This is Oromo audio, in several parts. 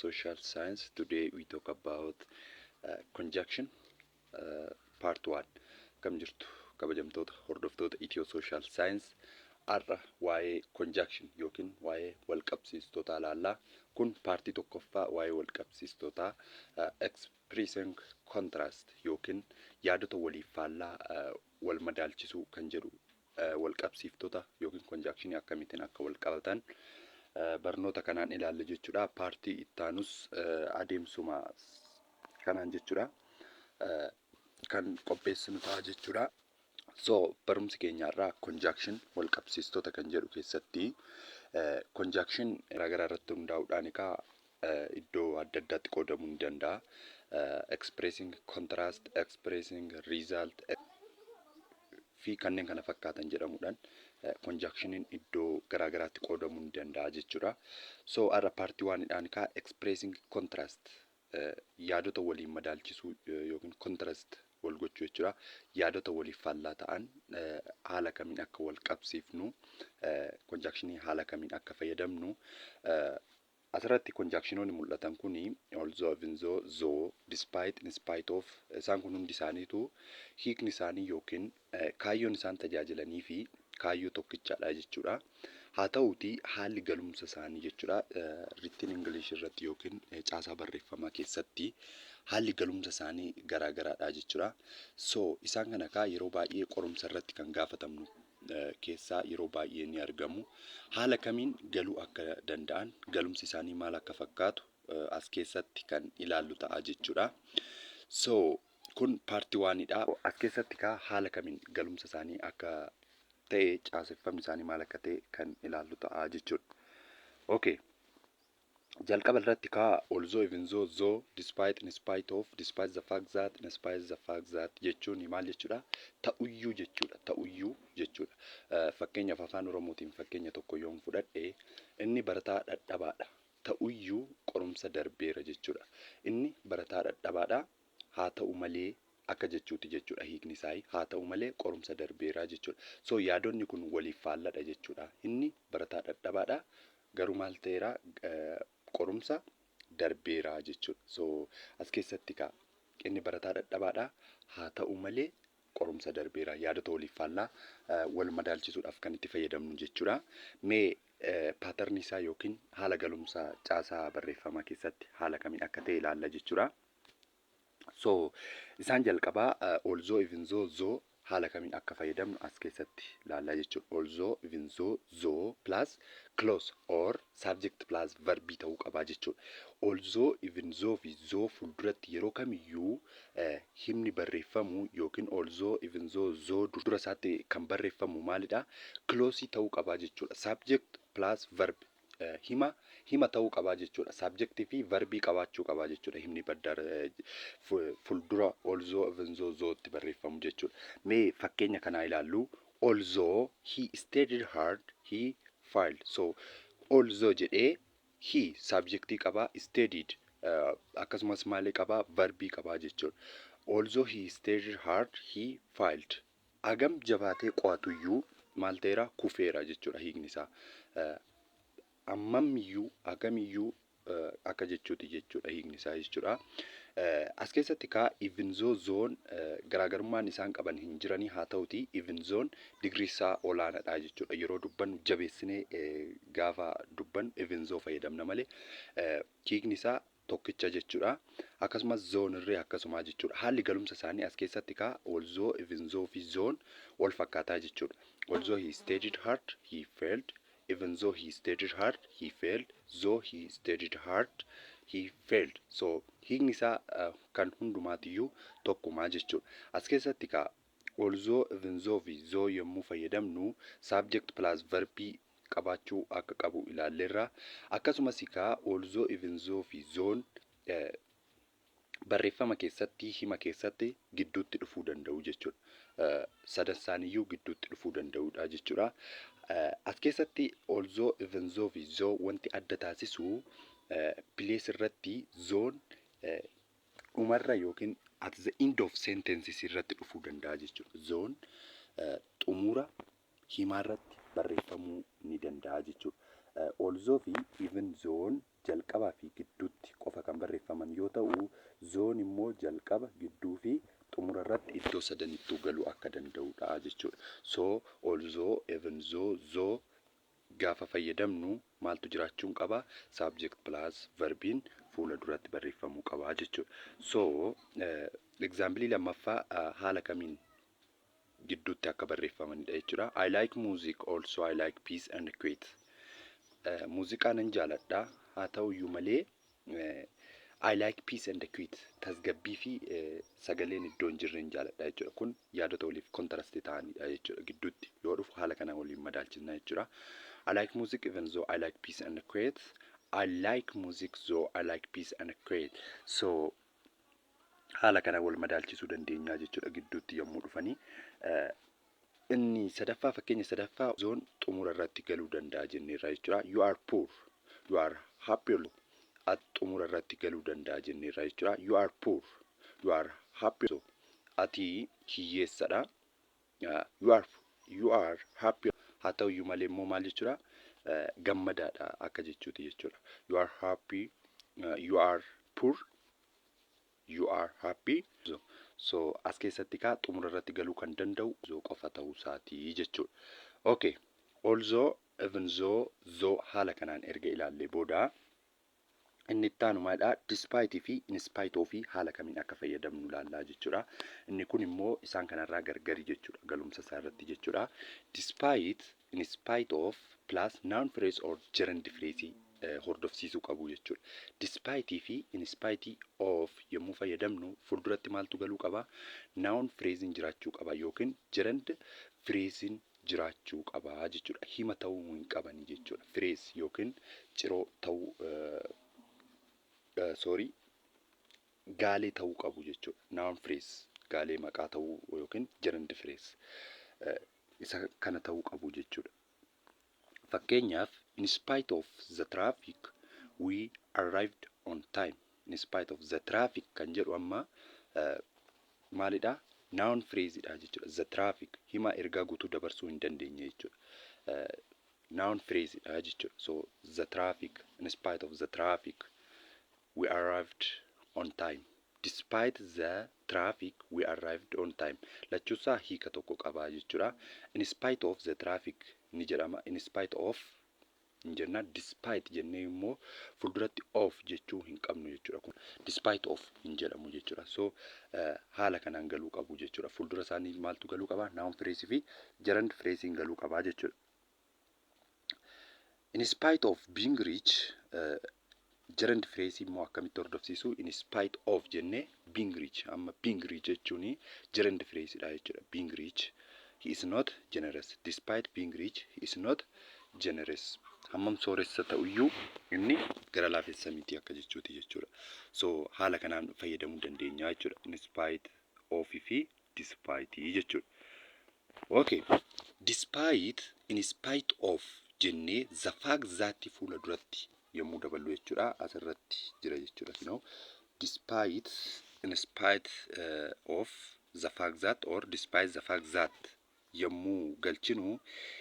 Social Science. Today we talk about conjunction, part 1. Kam jirtu kabajamtoota hordoftoota Social Science arra waa'ee conjunction yookiin waa'ee walqabsiistota ilaallaa. Kun paartii tokkoffaa waa'ee walqabsiistota expressing contrast yookiin yaadota waliif faallaa wal madaalchisuu kan jedhu walqabsiiftota yookiin conjunctionii akkamitiin akka wal qabatan barnoota kanaan ilaalla jechuudha. Paartii ittaanus adeemsuma kanaan jechuudha. Kan qopheessinu ta'a jechuudha. So barumsi keenyarraa conjunction walqabsiistota kan jedhu keessatti conjunction garaagaraa irratti hundaa'uudhaan iddoo adda addaatti qoodamuu ni danda'a. Expressing contrast, expressing result fi kanneen kana fakkaatan jedhamuudhaan conjunctioniin iddoo garaagaraatti qoodamuu ni danda'a jechuudha. So arra paartii waanidhaan expressing contrast yaadota waliin madaalchisuu yookiin contrast wal gochuu jechuudha. Yaadota waliif faallaa ta'an haala kamiin akka wal qabsiifnu conjunctionii haala kamiin akka fayyadamnu asirratti conjunctionoonni mul'atan kuni although, even though, despite, in spite of isaan kun hundi isaaniitu hiikni isaanii yookiin kaayyoon isaan tajaajilanii fi kaayyoo tokkichaadha jechuudha. Haa ta'uuti haalli galumsa isaanii jechuudha written English irratti yookiin caasaa barreeffamaa keessatti haalli galumsa isaanii garaagaraadha jechuudha. So isaan kana yeroo baay'ee qorumsa irratti kan gaafatamnu keessaa yeroo baay'ee ni argamu. Haala kamiin galuu akka danda'an, galumsi isaanii maal akka fakkaatu as keessatti kan ilaallu ta'a jechuudha. So kun paartii waanidha. As keessatti haala kamiin galumsa isaanii akka ta'e, caaseffamni isaanii maal akka ta'e kan ilaallu ta'a jechuudha. Okay. Jalqaba irratti although, even though, despite, in spite of, despite the fact that, in spite the fact that jechuun maal jechuudha? Ta'uyyuu jechuudha. Ta'uyyuu jechuudha. Fakkeenyaaf Afaan Oromootiin fakkeenya tokko yoon fudhadhe inni barataa dadhabaadha. Ta'uyyuu qorumsa darbeera jechuudha. Inni barataa dadhabaadha. Haa ta'u malee akka jechuuti jechuudha. Hiikni isaa haa ta'u malee qorumsa darbeera jechuudha. So yaadonni kun waliif faalladha jechuudha. Inni barataa dadhabaadha. Garuu maal ta'eera qorumsa darbeera jechuudha. So as keessatti inni barataa dadhabaadha. Haa ta'u malee qorumsa darbeera. Yaadota waliif faallaa wal madaalchisuudhaaf kan itti fayyadamnu jechuudha. Mee paatarni isaa yookiin haala galumsa caasaa barreeffamaa keessatti haala kamiin akka ta'e ilaalla jechuudha. So isaan jalqabaa although, even though haala kamiin akka fayyadamnu as keessatti ilaalla jechuudha. Although, even though plus clause or subject plus verb ta'uu qaba jechuudha. Although, even though fi though fuulduratti yeroo kamiyyuu himni barreeffamu yookiin although, even though dura isaatti kan barreeffamu maalidha? Clause ta'uu qaba jechuudha. Subject plus verb hima ta'uu qaba jechuudha. Subject fi verbii qabaachuu qaba jechuudha. Himni fuuldura although, even though barreeffamu jechuudha. Mee fakkeenya kanaa ilaallu. Although he studied hard, he failed. So although jedhee he subjectii qaba, studied akkasumas maalii qaba? Verbii qaba jechuudha. Although he studied hard, he failed. Agam jabaatee qo'atuyyuu maal ta'eera? Kufeera jechuudha hiikni isaa. Ammamiyyuu agamiyyuu akka jechuuti jechuudha hiikni isaa jechuudha. As keessatti even though garaagarummaan isaan qaban hin jiranii haa ta'uti even though digrii isaa olaanaadha jechuudha. Yeroo dubbannu jabeessinee gaafa dubbannu even though fayyadamna malee hiikni isaa tokkicha jechuudha. Akkasumas zone irree akkasuma jechuudha. Haalli galumsa isaanii as keessatti although, even though fi zone wal fakkaataa jechuudha. Although he studied hard, he failed. Even though he studied hard, he failed. Though he studied hard, he failed. So hiikni isaa kan hundumaatiyyuu tokkuma jechuudha. As keessatti although, even though fi though yommuu fayyadamnu subject plus verbii qabaachuu akka qabu ilaalleerra. Akkasumas although, even though fi though barreeffama keessatti hima keessatti gidduutti dhufuu danda'u jechuudha. Sadan isaaniiyyuu gidduutti dhufuu danda'udha jechuudha. As keessatti although, even though fi though wanti adda taasisu place irratti zone dhumarra yookiin at the end of sentences irratti dhufuu danda'a jechuudha. Zone xumura himaa irratti barreeffamuu ni danda'a jechuudha. Although fi even though jalqabaa fi gidduutti qofa kan barreeffaman yoo ta'u, zoon immoo jalqaba, gidduu fi xumura irratti iddoo sadanittuu galuu akka danda'udha jechuudha. So although, even though gaafa fayyadamnu maaltu jiraachuun qaba? Subject plus verbiin fuula duratti barreeffamuu qaba jechuudha. So example lammaffaa haala kamiin gidduutti akka barreeffamanidha jechuudha. I like music, also I like peace and quiet. Muuziqaa nan jaaladha, haa ta'uyyuu malee I like peace and quiet. Tasgabbii fi sagaleen iddoo hin jirre jaaladha jechuudha. Kun yaadota waliif kontrastii ta'anidha jechuudha. Gidduutti yoo dhufu haala kanaan waliin madaalchisna jechuudha. I like music even though I like peace and quiet. I like music though I like peace and quiet. So haala kanaan wal madaalchisuu dandeenya jechuudha gidduutti yommuu dhufanii. Inni sadaffaa, fakkeenya sadaffaa zoon xumura irratti galuu danda'a jenneerra jechuudha. You are poor, you are happy. At xumura irratti galuu danda'a jenneerra jechuudha. You are poor, you are happy. Ati hiyyeessadha. You are happy. Haa ta'uyyuu malee immoo maal jechuudha? Gammadaadha akka jechuuti jechuudha. You are happy, you are poor, you are happy. So as keessatti kaa xumura irratti galuu kan danda'u zoo qofa ta'uu isaatii jechuudha. Okay. Also, even though haala kanaan erga ilaallee booda inni itti aanu maalidha? Despite fi in spite of haala kamiin akka fayyadamnu ilaallaa jechuudha. Inni kun immoo isaan kanarraa gargari jechuudha. Galumsa isaa irratti jechuudha. Despite, in spite of plus noun phrase or gerund phrase hordofsiisuu qabu jechuudha. Despite fi in spite of yommuu fayyadamnu fuulduratti maaltu galuu qaba? Noun phrase jiraachuu qaba yookiin gerund phrase jiraachuu qaba jechuudha. Hima ta'uu hin qabani jechuudha. Phrase yookiin ciroo ta'uu gaalee ta'uu qabu jechuudha. Noun phrase gaalee maqaa ta'uu yookiin gerund phrase isa kana ta'uu qabu jechuudha. Fakkeenyaaf, in spite of the traffic, we arrived on time. In spite of the traffic kan jedhu amma maalidha? Noun phrase dha jechuudha. The traffic hima ergaa guutuu dabarsuu hin dandeenye jechuudha. Noun phrase dha jechuudha. So the traffic, in spite of the traffic, we arrived on time. Despite the traffic, we arrived on time. Lachuusaa hiika tokko qabaa jechuudha. In spite of the traffic ni jedhama. In spite of hin jenna. Despite jennee immoo fuulduratti of jechuu hin qabnu jechuudha. Kun despite of hin jedhamu jechuudha. So haala kanaan galuu qabu jechuudha. Fuuldura isaanii maaltu galuu qaba? Noun phrase fi gerund phrase galuu qabaa jechuudha. In spite of being rich, gerund phrase immoo akkamitti hordofsiisu? In spite of jennee being rich. Amma being rich jechuun gerund phrase dha jechuudha. Being rich, he is not generous. Despite being rich, he is not generous. Hammam sooressa ta'uyyuu inni gara laafessa miti akka jechuuti jechuudha. So haala kanaan fayyadamuu dandeenya jechuudha. In spite of fi despite jechuudha. Okay. Despite, in spite of jennee the fact that fuula duratti yommuu daballu jechuudha. Asirratti jira jechuudha. You know, despite, in spite of the fact that or despite the fact that yommuu galchinu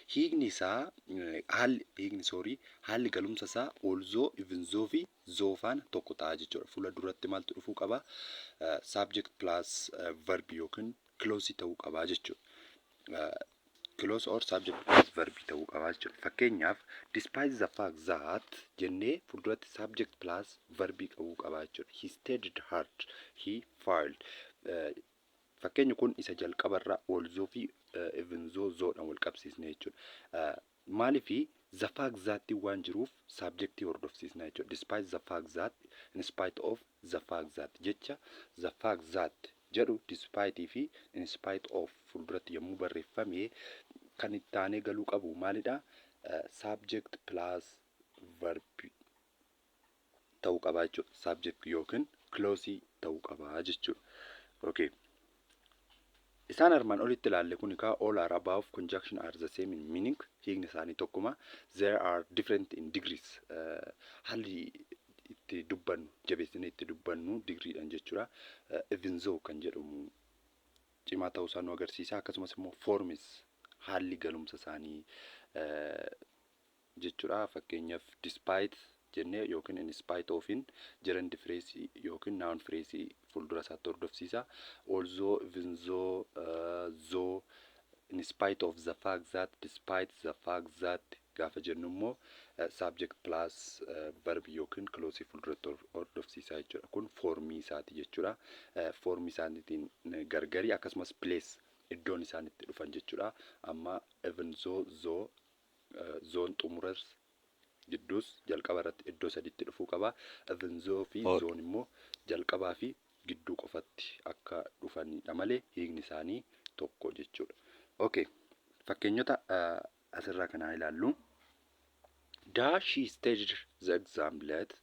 hiikni isaa haalli galumsa isaa although, even though fi though faana tokko ta'a jechuudha. Fuula duratti maaltu dhufuu qaba? Subject plus verb yookiin clause ta'uu qaba jechuudha. Clause or subject plus verb ta'uu qaba jechuudha. Fakkeenyaaf, despite the fact that jennee fuulduratti subject plus verb qabuu qaba jechuudha. He studied hard, he failed. Fakkeenyi kun isa jalqabarraa although fi even though zoodhaan wal qabsiisne jechuudha. Maaliif the fact that waan jiruuf subject hordofsiisna jechuudha. Despite the fact that, in spite of the fact that jecha the fact that jedhu despite fi in spite of fuulduratti yommuu barreeffame kan itti aanee galuu qabu maalidha? Subject plus verb ta'uu qaba jechuudha. Subject yookiin clause ta'uu qaba jechuudha. Okay. Isaan armaan olitti ilaalle kun all are above conjunction are the same in meaning. Hiikni isaanii tokkuma. There are different in degrees. Haalli itti dubbannu, jabeessinee itti dubbannu degreedhaan jechuudha. Even though kan jedhamu cimaa ta'uu isaa nu agarsiisa. Akkasumas immoo forms haalli galumsa isaanii jechuudha. Fakkeenyaaf despite jennee yookiin in spite ofin gerund phrase yookiin noun phrase fuuldura isaatti hordofsiisa. Also, even though, though, in spite of the fact that, despite the fact that gaafa jennu immoo subject plus verb yookiin clause fuulduratti hordofsiisaa jechuudha. Kun formii isaati jechuudha. Formii isaaniitiin gargari akkasumas place iddoon isaanitti dhufan jechuudha. Amma even though zoon xumuras gidduus jalqaba irratti iddoo sadiitti dhufuu qaba. Even though fi zoon immoo jalqabaa fi gidduu qofatti akka dhufanidha malee hiikni isaanii tokko jechuudha. Okay, fakkeenyota asirraa kanaa ilaallu. Dash he staged the exam late.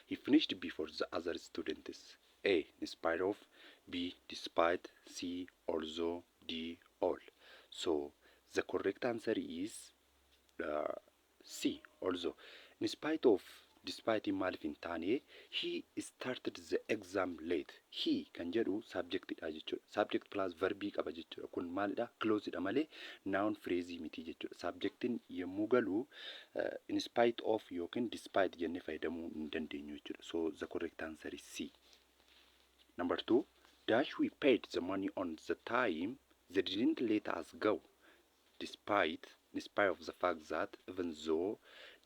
He finished before the other students. A, in spite of. B, despite. C, although. D, all. So the correct answer is C, although. In spite of, despite maaliif hin taane, he started the exam late. He kan jedhu subjectidha jechuudha. Subject plus verbii qaba jechuudha. Kun maalidha? Clauseidha malee noun phrase miti jechuudha. Subjectiin yommuu galu in spite of yookiin despite jennee fayyadamuu hin dandeenyu jechuudha. So the correct answer is C. Number 2, dash we paid the money on the time. They didn't let us go. Despite, in spite of the fact that, even though,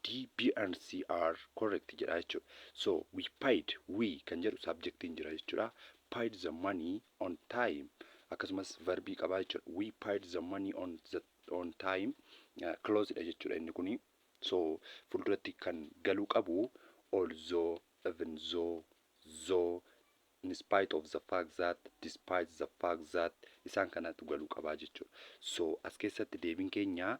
D, B and C are correct jedha jechuudha. So we paid, we kan jedhu subjectiin jira jechuudha. Paid the money on time. Akkasumas verbii qaba jechuudha. We paid the money on time. Closedha jechuudha inni kuni. So fuulduratti kan galuu qabu although, even though, in spite of the fact that, despite the fact that, isaan kanatu galuu qaba jechuudha. So as keessatti deebiin keenya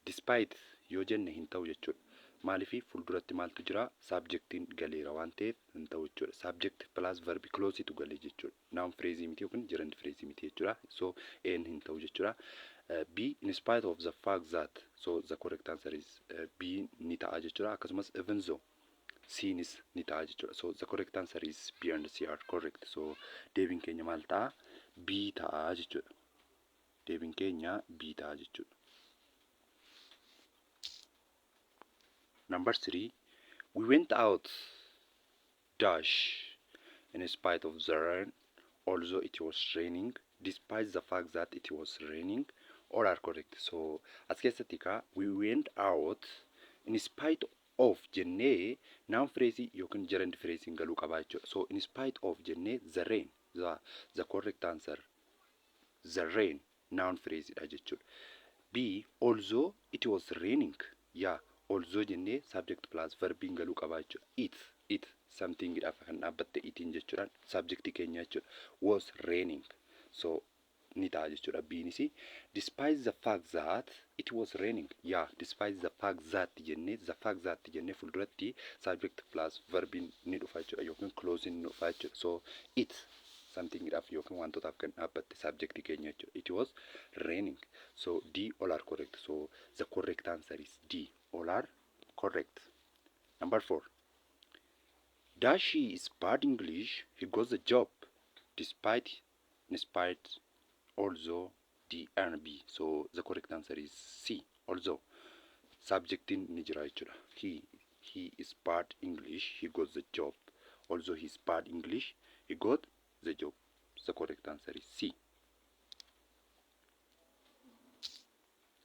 despite yoo jenne hin ta'u jechuudha. Maaliif fuulduratti maaltu jira? Subjectiin galeera waan ta'eef hin ta'u jechuudha. Subject plus verb clause tu galee jechuudha. Noun phrase miti yookiin gerund phrase miti jechuudha. So A hin ta'u jechuudha. B, in spite of the fact that, so the correct answer is B ni ta'a jechuudha. Akkasumas even though C is ni ta'a jechuudha. So the correct answer is B and C are correct. So deebiin keenya maal ta'a? B ta'a jechuudha. Deebiin keenya B ta'a jechuudha. Number 3, we went out dash in spite of the rain, although it was raining, despite the fact that it was raining. All are correct. So as keessatti ka we went out in spite of jennee noun phrase yookiin gerund phrase galuu qaba jechuudha. So in spite of jennee the rain, the correct answer, the rain noun phrase dha jechuudha. B, although it was raining, yeah, although jennee subject plus verb galuu qaba jechuudha. It something dhaaf kan dhaabbatte itiin jechuudha. Subject keenya jechuudha was raining. So ni ta'a jechuudha. B ni si. Despite the fact that it was raining, yeah, despite the fact that jennee fuulduratti subject plus verb ni dhufa jechuudha yookiin clause ni dhufa jechuudha. So it something dhaaf yookiin wantootaaf kan dhaabbatte subject keenya jechuudha. It was raining. So D, all are correct. So the correct answer is D, all are correct. Number 4, dash he is bad English, he got the job, despite, in spite, although, D and B. So the correct answer is C, although. Subjectin ni jira jechuudha. He is bad English, he got the job. Also he is bad English, he got the job. The correct answer is C.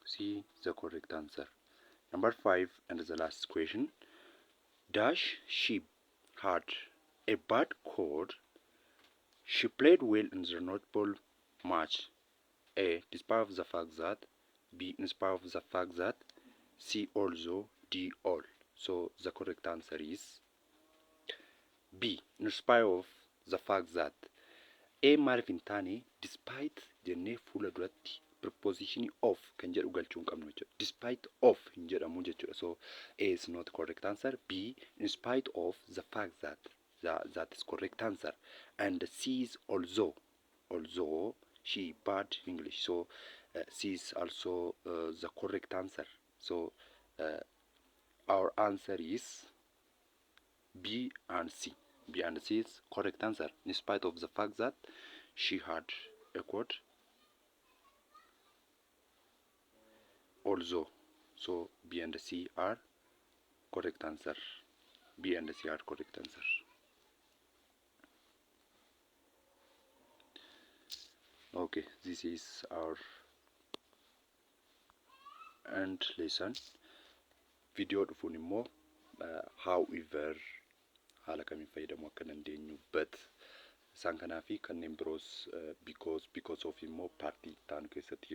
C, the correct answer. Number 5 and the last question. Dash she had a bad cold. She played well in the netball match. A, despite of the fact that. B, in spite of the fact that. C, also. D, all. So the correct answer is B, in spite of the fact that. A maaliif hin taane despite jennee fuula duratti preposition of kan jedhu galchuu hin qabnu jechuudha. Despite of hin jedhamu jechuudha. So A is not correct answer. B, in spite of the fact that. That is correct answer. And C is although she bad English. So C is also the correct answer. So our answer is B and C. B and C is correct answer. In spite of the fact that she had a quote also. So B and C are correct answer. B and C are correct answer. Okay, this is our end lesson. Video dhufuun immoo however haala kamiin fayyadamuu akka dandeenyu but isaan kanaa fi kanneen biroos because of immoo paartii ta'an keessatti